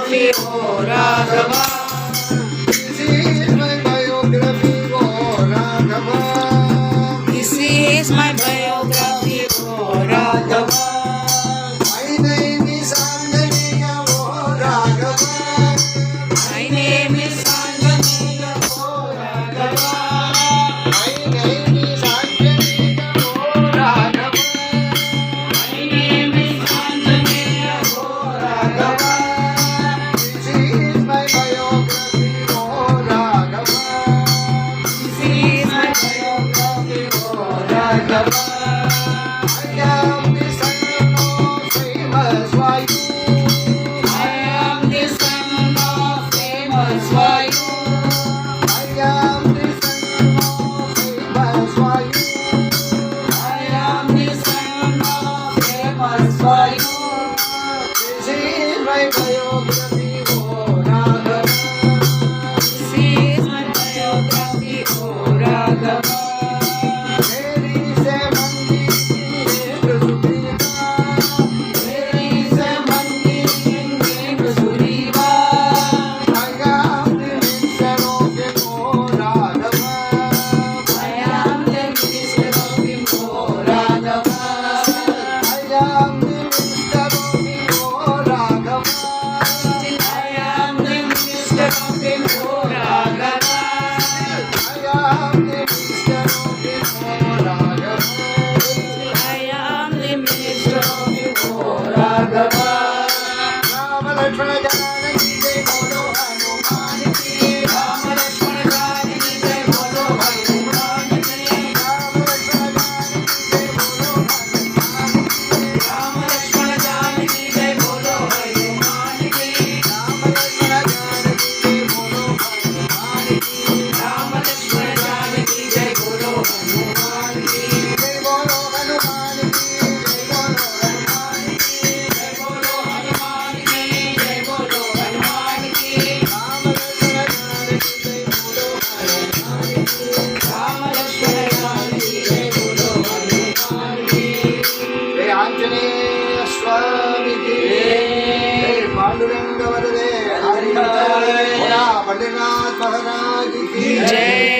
biography, oh Raghava. This is my biography, oh Raghava. This is my biography, oh Raghava. My name is Anjaneya, oh Raghava. My name is Anjaneya, oh Raghava. My name is Anjaneya, oh Raghava. My name is Anjaneya, oh Raghava. This is my biography, oh Raghava. This is my biography, oh Raghava. I am the son of famous Vayu. I am the son of famous Vayu. I am the son of famous Vayu. I am the son of famous Vayu. This is my biography, oh Raghava. This is my biography, oh Raghava. There is a mandir named Sugriva. There is a mandir named Sugriva. I am the minister of him, oh Raghava. I am the minister of him, oh Raghava. I am the minister of him, oh Raghava. I am the minister of him, oh Raghava. I am the minister of him, oh Raghava. I am the minister of him, oh Raghava. Rama Lakshmana Janaki Jai Bolo Hanuman ki. Rama Lakshmana Janaki Jai Bolo Hanuman ki. Rama Lakshmana Janaki Jai Bolo Hanuman ki. Rama Lakshmana Janaki Jai Bolo Hanuman ki. Rama Lakshmana Janaki Jai Bolo Hanuman ki. Rama Lakshmana Janaki Jai Bolo Hanuman ki. Jai Bolo Hanuman ki. Jai Bolo Hanuman ki. Rama Lakshmana Janaki Jai Bolo Hanuman ki. जय आंजनेय स्वामी की जय पांडुरंग वरदे हरि बोला बद्रीनाथ महाराज की जय